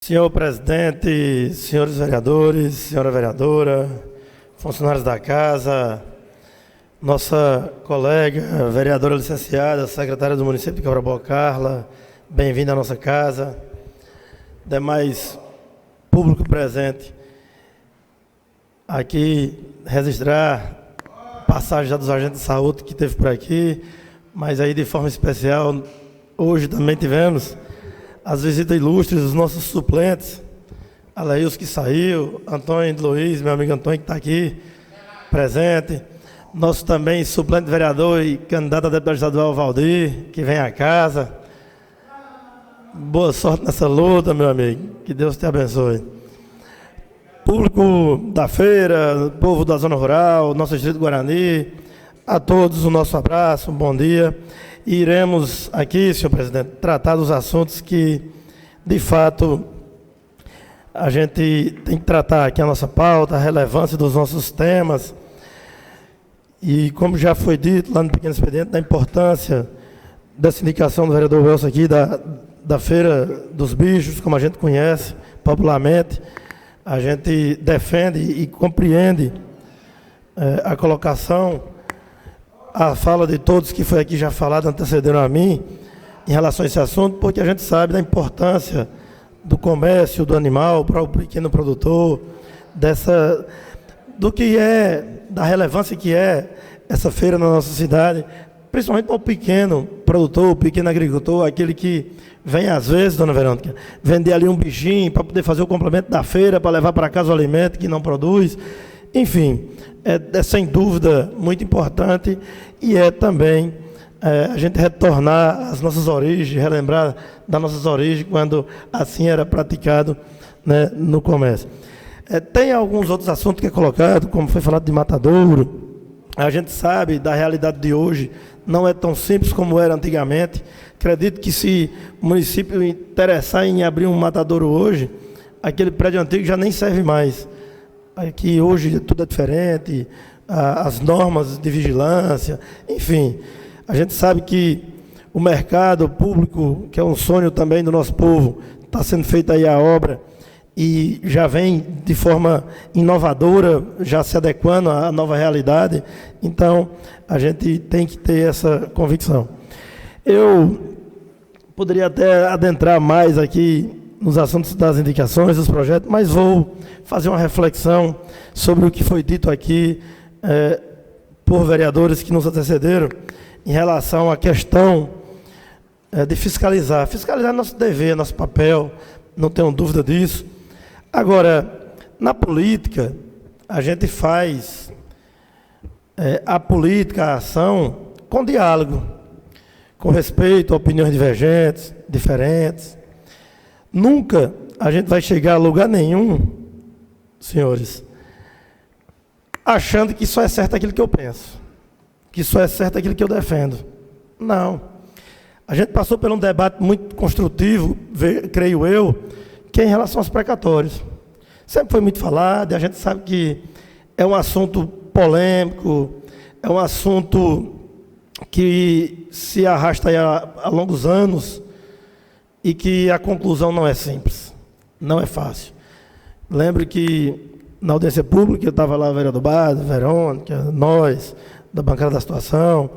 Senhor presidente, senhores vereadores, senhora vereadora, funcionários da casa, nossa colega, vereadora licenciada, secretária do município de Cabral, Carla, bem-vinda à nossa casa, demais público presente, aqui registrar passagem já dos agentes de saúde que teve por aqui, mas aí de forma especial, hoje também tivemos as visitas ilustres dos nossos suplentes, Aleils que saiu, Antônio de Luiz, meu amigo Antônio que está aqui, presente, nosso também suplente vereador e candidato a deputado estadual Valdir, que vem à casa. Boa sorte nessa luta, meu amigo, que Deus te abençoe. Público da feira, povo da zona rural, nosso distrito Guarani, a todos o nosso abraço, um bom dia. E iremos aqui, senhor presidente, tratar dos assuntos que, de fato, a gente tem que tratar aqui a nossa pauta, a relevância dos nossos temas. E como já foi dito lá no pequeno expediente, da importância dessa indicação do vereador Welson aqui, da Feira dos Bichos, como a gente conhece popularmente, a gente defende e compreende a colocação, a fala de todos que foi aqui já falado, antecederam a mim, em relação a esse assunto, porque a gente sabe da importância do comércio, do animal, para o pequeno produtor, do que é, da relevância que é essa feira na nossa cidade, principalmente para o pequeno produtor, o pequeno agricultor, aquele que vem às vezes, dona Verônica, vender ali um bichinho para poder fazer o complemento da feira, para levar para casa o alimento que não produz. Enfim, é sem dúvida muito importante e é também a gente retornar às nossas origens, relembrar das nossas origens, quando assim era praticado, né, no comércio. Tem alguns outros assuntos que é colocado, como foi falado de matadouro. A gente sabe da realidade de hoje, não é tão simples como era antigamente. Acredito que se o município interessar em abrir um matadouro hoje, aquele prédio antigo já nem serve mais. Aqui hoje tudo é diferente, as normas de vigilância, enfim. A gente sabe que o mercado público, que é um sonho também do nosso povo, está sendo feita aí a obra e já vem de forma inovadora, já se adequando à nova realidade. Então, a gente tem que ter essa convicção. Eu poderia até adentrar mais aqui nos assuntos das indicações, dos projetos, mas vou fazer uma reflexão sobre o que foi dito aqui por vereadores que nos antecederam em relação à questão de fiscalizar. Fiscalizar é nosso dever, nosso papel, não tenho dúvida disso. Agora, na política, a gente faz a política, a ação, com diálogo, com respeito a opiniões divergentes, diferentes. Nunca a gente vai chegar a lugar nenhum, senhores, achando que só é certo aquilo que eu penso, que só é certo aquilo que eu defendo. Não. A gente passou por um debate muito construtivo, creio eu, que é em relação aos precatórios. Sempre foi muito falado, e a gente sabe que é um assunto polêmico, é um assunto que se arrasta aí há longos anos, e que a conclusão não é simples, não é fácil. Lembro que na audiência pública, eu estava lá, o vereador Bado, Verônica, nós, da bancada da situação,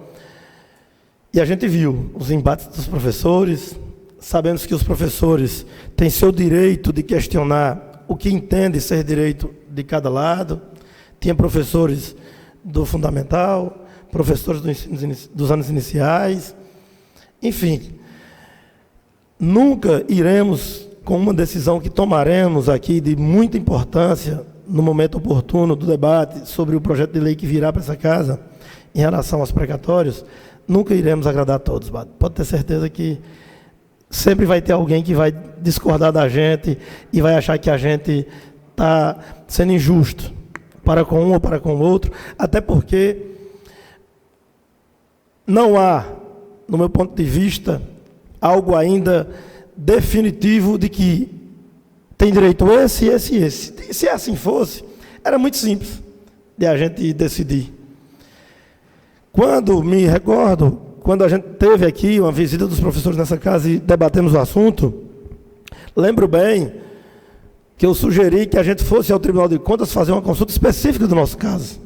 e a gente viu os embates dos professores, sabemos que os professores têm seu direito de questionar o que entende ser direito de cada lado. Tinha professores do fundamental, professores dos anos iniciais, enfim. Nunca iremos, com uma decisão que tomaremos aqui de muita importância, no momento oportuno do debate sobre o projeto de lei que virá para essa casa, em relação aos precatórios, nunca iremos agradar a todos. Pode ter certeza que sempre vai ter alguém que vai discordar da gente e vai achar que a gente está sendo injusto para com um ou para com o outro, até porque não há, no meu ponto de vista, algo ainda definitivo de que tem direito esse, esse e esse. Se assim fosse, era muito simples de a gente decidir. Quando me recordo, quando a gente teve aqui uma visita dos professores nessa casa e debatemos o assunto, lembro bem que eu sugeri que a gente fosse ao Tribunal de Contas fazer uma consulta específica do nosso caso.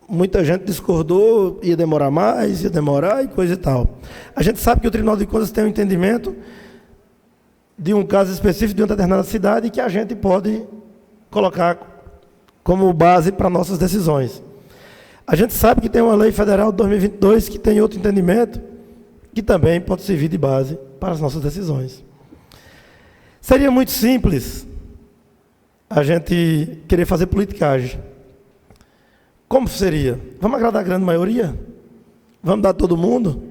Muita gente discordou, ia demorar mais, ia demorar e coisa e tal. A gente sabe que o Tribunal de Contas tem um entendimento de um caso específico de uma determinada cidade que a gente pode colocar como base para nossas decisões. A gente sabe que tem uma lei federal de 2022 que tem outro entendimento que também pode servir de base para as nossas decisões. Seria muito simples a gente querer fazer politicagem. Como seria? Vamos agradar a grande maioria? Vamos dar a todo mundo?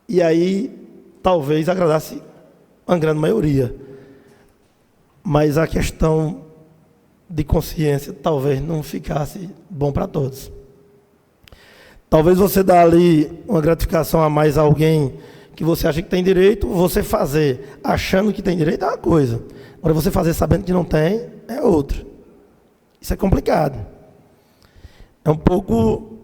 E aí, talvez agradasse a grande maioria. Mas a questão de consciência talvez não ficasse bom para todos. Talvez você dá ali uma gratificação a mais a alguém que você acha que tem direito, você fazer achando que tem direito é uma coisa. Agora você fazer sabendo que não tem é outra. Isso é complicado. É um pouco,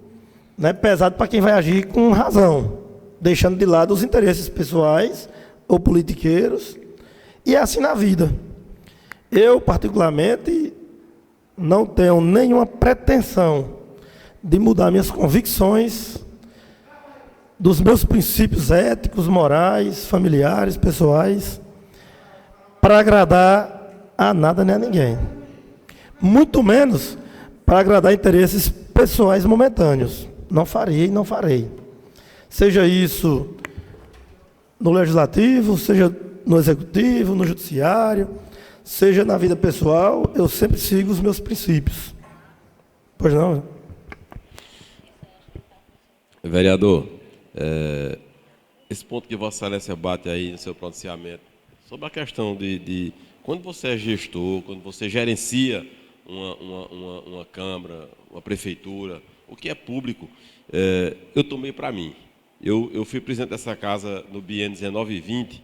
né, pesado para quem vai agir com razão, deixando de lado os interesses pessoais ou politiqueiros. E é assim na vida. Eu, particularmente, não tenho nenhuma pretensão de mudar minhas convicções dos meus princípios éticos, morais, familiares, pessoais, para agradar a nada nem a ninguém. Muito menos para agradar interesses pessoais momentâneos. Não faria e não farei. Seja isso no legislativo, seja no executivo, no judiciário, seja na vida pessoal, eu sempre sigo os meus princípios. Pois não? Vereador, esse ponto que Vossa Excelência bate aí no seu pronunciamento, sobre a questão de quando você é gestor, quando você gerencia uma Câmara, uma Prefeitura, o que é público, eu tomei para mim. Eu fui presidente dessa casa no biênio 19 e 20,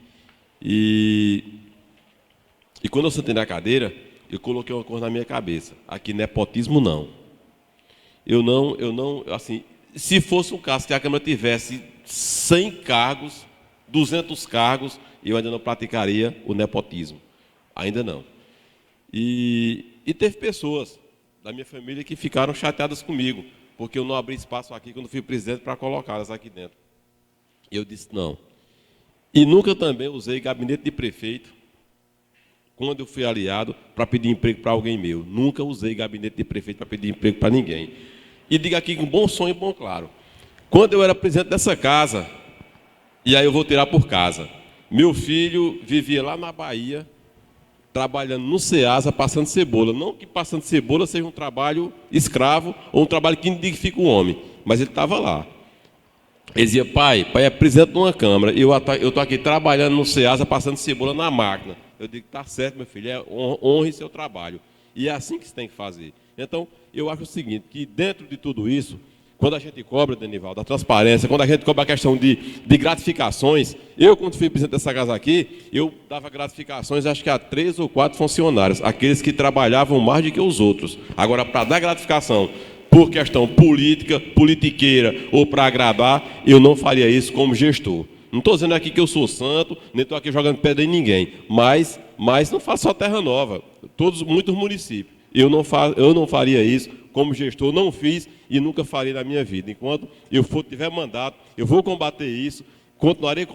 e quando eu sentei na cadeira, eu coloquei uma coisa na minha cabeça: aqui nepotismo não. Eu não, assim, se fosse um caso que a Câmara tivesse 100 cargos, 200 cargos, eu ainda não praticaria o nepotismo. Ainda não. E teve pessoas da minha família que ficaram chateadas comigo, porque eu não abri espaço aqui quando fui presidente para colocá-las aqui dentro. Eu disse não. E nunca também usei gabinete de prefeito, quando eu fui aliado, para pedir emprego para alguém meu. Nunca usei gabinete de prefeito para pedir emprego para ninguém. E diga aqui com bom sonho e bom claro. Quando eu era presidente dessa casa, e aí eu vou tirar por casa, meu filho vivia lá na Bahia, trabalhando no Ceasa, passando cebola. Não que passando cebola seja um trabalho escravo ou um trabalho que dignifica o homem, mas ele estava lá. Ele dizia: pai é presidente de uma Câmara, eu estou aqui trabalhando no Ceasa, passando cebola na máquina. Eu digo: tá certo, meu filho, honre seu trabalho. E é assim que se tem que fazer. Então, eu acho o seguinte, que dentro de tudo isso, quando a gente cobra, Denivaldo, da transparência, quando a gente cobra a questão de gratificações, eu, quando fui presidente dessa casa aqui, eu dava gratificações, acho que a 3 ou 4 funcionários, aqueles que trabalhavam mais do que os outros. Agora, para dar gratificação por questão política, politiqueira ou para agradar, eu não faria isso como gestor. Não estou dizendo aqui que eu sou santo, nem estou aqui jogando pedra em ninguém, mas não faço só Terra Nova, muitos municípios. Eu não faria isso como gestor, não fiz e nunca farei na minha vida. Enquanto eu tiver mandato, eu vou combater isso, continuarei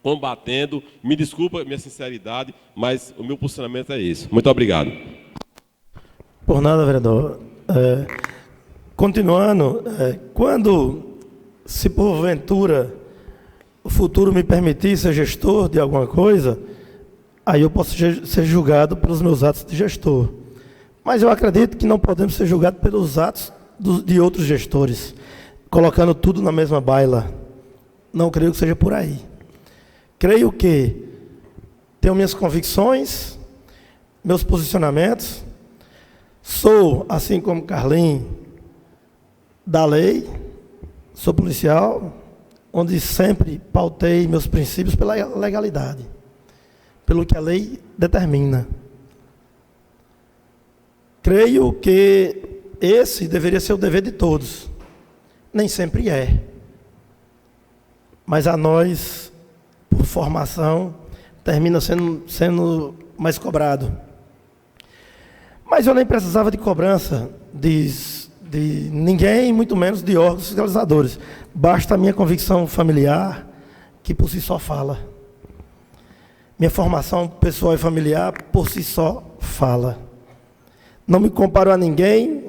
combatendo. Me desculpa a minha sinceridade, mas o meu posicionamento é esse. Muito obrigado. Por nada, vereador. Continuando, quando, se porventura o futuro me permitir ser gestor de alguma coisa, aí eu posso ser julgado pelos meus atos de gestor. Mas eu acredito que não podemos ser julgados pelos atos de outros gestores, colocando tudo na mesma baila. Não creio que seja por aí. Creio que tenho minhas convicções, meus posicionamentos. Sou, assim como Carlinhos, da lei, sou policial, onde sempre pautei meus princípios pela legalidade, pelo que a lei determina. Creio que esse deveria ser o dever de todos. Nem sempre é. Mas a nós, por formação, termina sendo mais cobrado. Mas eu nem precisava de cobrança de ninguém, muito menos de órgãos fiscalizadores. Basta a minha convicção familiar, que por si só fala. Minha formação pessoal e familiar, por si só, fala. Não me comparo a ninguém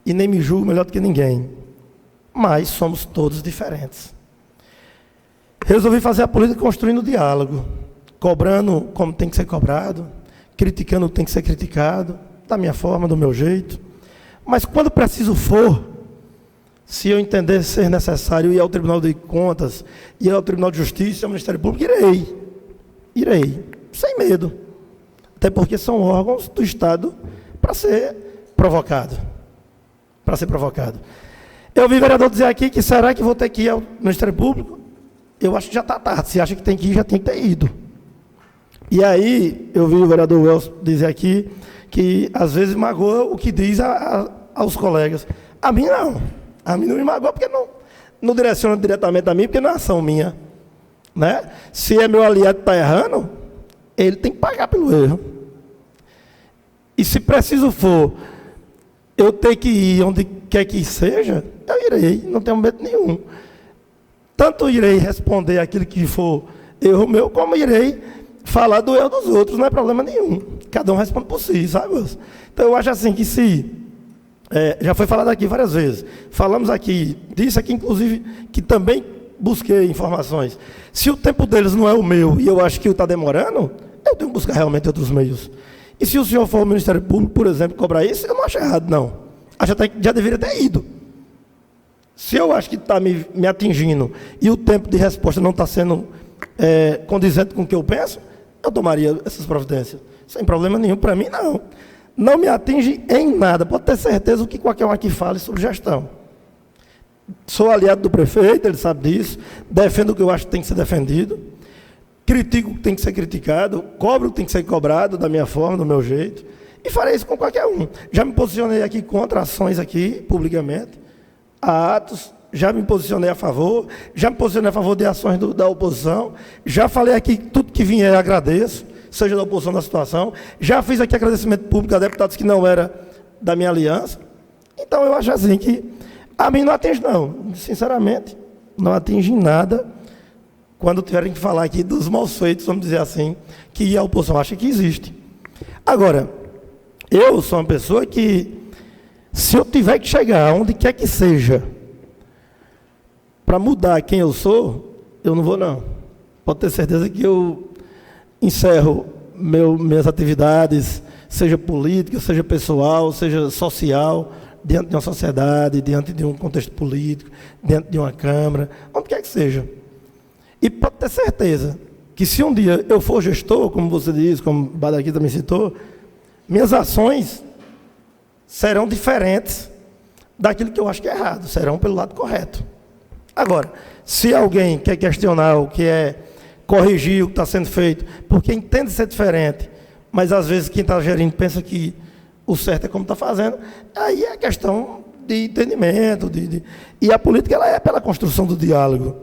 e nem me julgo melhor do que ninguém. Mas somos todos diferentes. Resolvi fazer a política construindo diálogo, cobrando como tem que ser cobrado, criticando o que tem que ser criticado, da minha forma, do meu jeito. Mas quando preciso for, se eu entender ser necessário ir ao Tribunal de Contas, ir ao Tribunal de Justiça, ao Ministério Público, irei, sem medo. Até porque são órgãos do Estado para ser provocado. Eu vi vereador dizer aqui que será que vou ter que ir ao Ministério Público? Eu acho que já está tarde. Se acha que tem que ir, já tem que ter ido. E aí, eu vi o vereador Wells dizer aqui que às vezes magoa o que diz aos colegas. A mim não. A mim não me magoa porque não direciona diretamente a mim, porque não é ação minha. Né? Se é meu aliado que está errando, ele tem que pagar pelo erro. E se preciso for eu ter que ir onde quer que seja, eu irei, não tenho medo nenhum. Tanto irei responder aquilo que for erro meu, como irei falar do erro dos outros, não é problema nenhum. Cada um responde por si, sabe? Então eu acho assim que já foi falado aqui várias vezes, falamos aqui, disse aqui inclusive que também busquei informações. Se o tempo deles não é o meu e eu acho que está demorando, eu tenho que buscar realmente outros meios. E se o senhor for ao Ministério Público, por exemplo, cobrar isso, eu não acho errado, não. Acho até que já deveria ter ido. Se eu acho que está me atingindo e o tempo de resposta não está sendo condizente com o que eu penso, eu tomaria essas providências. Sem problema nenhum, para mim, não. Não me atinge em nada. Pode ter certeza o que qualquer um aqui fale sobre gestão. Sou aliado do prefeito, ele sabe disso. Defendo o que eu acho que tem que ser defendido. Critico o que tem que ser criticado. Cobro o que tem que ser cobrado, da minha forma, do meu jeito. E farei isso com qualquer um. Já me posicionei aqui contra ações aqui, publicamente. Há atos. Já me posicionei a favor. Já me posicionei a favor de ações da oposição. Já falei aqui que tudo que vier agradeço, seja da oposição da situação. Já fiz aqui agradecimento público a deputados que não era da minha aliança. Então eu acho assim que a mim não atinge não. Sinceramente, não atinge em nada quando tiverem que falar aqui dos maus feitos, vamos dizer assim, que a oposição acha que existe. Agora, eu sou uma pessoa que, se eu tiver que chegar onde quer que seja, para mudar quem eu sou, eu não vou não. Pode ter certeza que eu encerro minhas atividades, seja política, seja pessoal, seja social, diante de uma sociedade, diante de um contexto político, diante de uma Câmara, onde quer que seja. E pode ter certeza que se um dia eu for gestor, como você diz, como o Badaqui também citou, minhas ações serão diferentes daquilo que eu acho que é errado, serão pelo lado correto. Agora, se alguém quer questionar o que é corrigir o que está sendo feito, porque entende ser diferente, mas às vezes quem está gerindo pensa que o certo é como está fazendo, aí é questão de entendimento. E a política ela é pela construção do diálogo,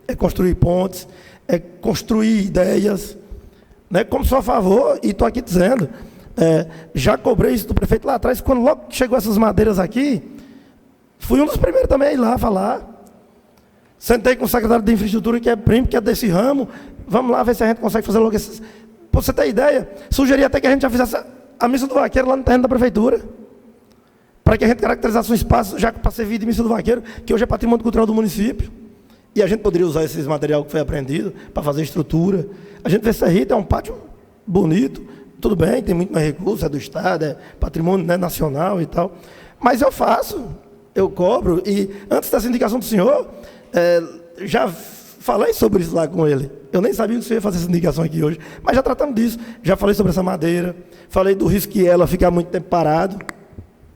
é construir pontes, é construir ideias, né? Como sou a favor, e estou aqui dizendo, já cobrei isso do prefeito lá atrás, quando logo chegou essas madeiras aqui, fui um dos primeiros também a ir lá falar. Sentei com o secretário de infraestrutura, que é primo, que é desse ramo, vamos lá ver se a gente consegue fazer logo esses... Para você ter ideia, sugeri até que a gente já fizesse a missa do vaqueiro lá no terreno da prefeitura, para que a gente caracterizasse um espaço, já para servir de missa do vaqueiro, que hoje é patrimônio cultural do município, e a gente poderia usar esse material que foi apreendido para fazer estrutura. A gente vê Serrita, é um pátio bonito, tudo bem, tem muito mais recursos, é do Estado, é patrimônio, né, nacional e tal, mas eu faço, eu cobro, e antes dessa indicação do senhor, já falei sobre isso lá com ele. Eu nem sabia que você ia fazer essa indicação aqui hoje, mas já tratamos disso. Já falei sobre essa madeira, falei do risco que ela ficar muito tempo parado,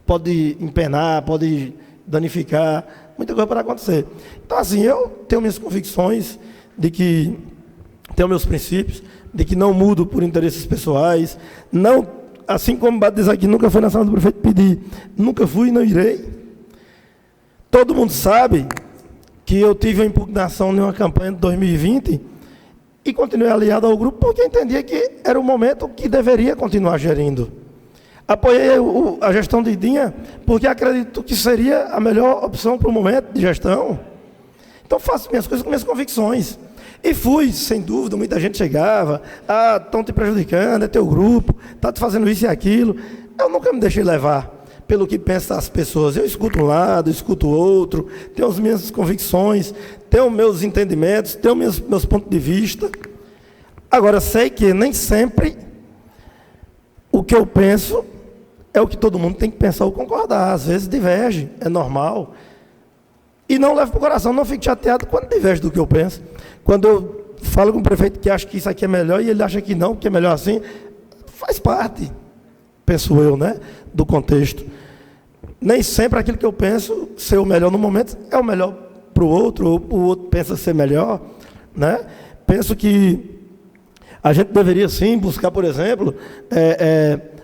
pode empenar, pode danificar, muita coisa pode acontecer. Então, assim, eu tenho minhas convicções de que tenho meus princípios, de que não mudo por interesses pessoais, não, assim como o Bato diz aqui, nunca foi na sala do prefeito pedir, nunca fui e não irei. Todo mundo sabe que eu tive uma impugnação em uma campanha de 2020 E continuei aliado ao grupo porque entendia que era o momento que deveria continuar gerindo. Apoiei a gestão de Dinha porque acredito que seria a melhor opção para o momento de gestão. Então faço minhas coisas com minhas convicções. E fui, sem dúvida, muita gente chegava, estão te prejudicando, é teu grupo, está te fazendo isso e aquilo. Eu nunca me deixei levar pelo que pensam as pessoas. Eu escuto um lado, escuto o outro, tenho as minhas convicções, tenho meus entendimentos, tenho meus pontos de vista. Agora, sei que nem sempre o que eu penso é o que todo mundo tem que pensar ou concordar. Às vezes diverge, é normal. E não levo para o coração, não fico chateado quando diverge do que eu penso. Quando eu falo com o prefeito que acha que isso aqui é melhor e ele acha que não, que é melhor assim, faz parte, penso eu, né, do contexto. Nem sempre aquilo que eu penso ser o melhor no momento é o melhor para o outro, ou o outro pensa ser melhor, né? Penso que a gente deveria sim buscar, por exemplo,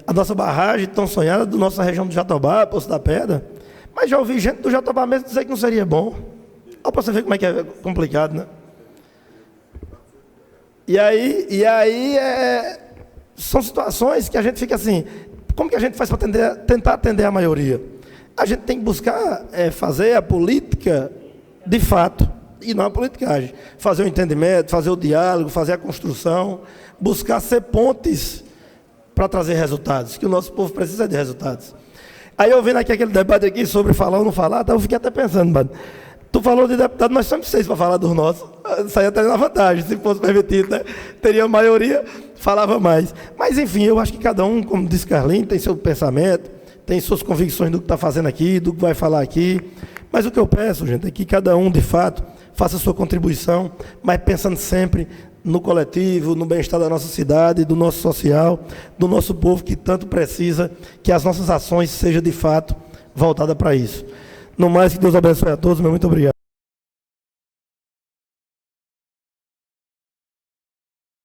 a nossa barragem tão sonhada da nossa região do Jatobá, Poço da Pedra, mas já ouvi gente do Jatobá mesmo dizer que não seria bom. Olha para você ver como é que é complicado, né? E aí são situações que a gente fica assim, como que a gente faz para tentar atender a maioria? A gente tem que buscar fazer a política de fato, e não a politicagem. Fazer o entendimento, fazer o diálogo, fazer a construção, buscar ser pontes para trazer resultados, que o nosso povo precisa de resultados. Aí eu vendo aqui aquele debate aqui sobre falar ou não falar, eu fiquei até pensando, mano, tu falou de deputado, nós somos 6 para falar dos nossos, saia até na vantagem, se fosse permitido, né? Teria a maioria, falava mais. Mas enfim, eu acho que cada um, como disse Carlinhos, tem seu pensamento, tem suas convicções do que está fazendo aqui, do que vai falar aqui. Mas o que eu peço, gente, é que cada um, de fato, faça a sua contribuição, mas pensando sempre no coletivo, no bem-estar da nossa cidade, do nosso social, do nosso povo que tanto precisa que as nossas ações sejam, de fato, voltadas para isso. No mais, que Deus abençoe a todos, meu muito obrigado.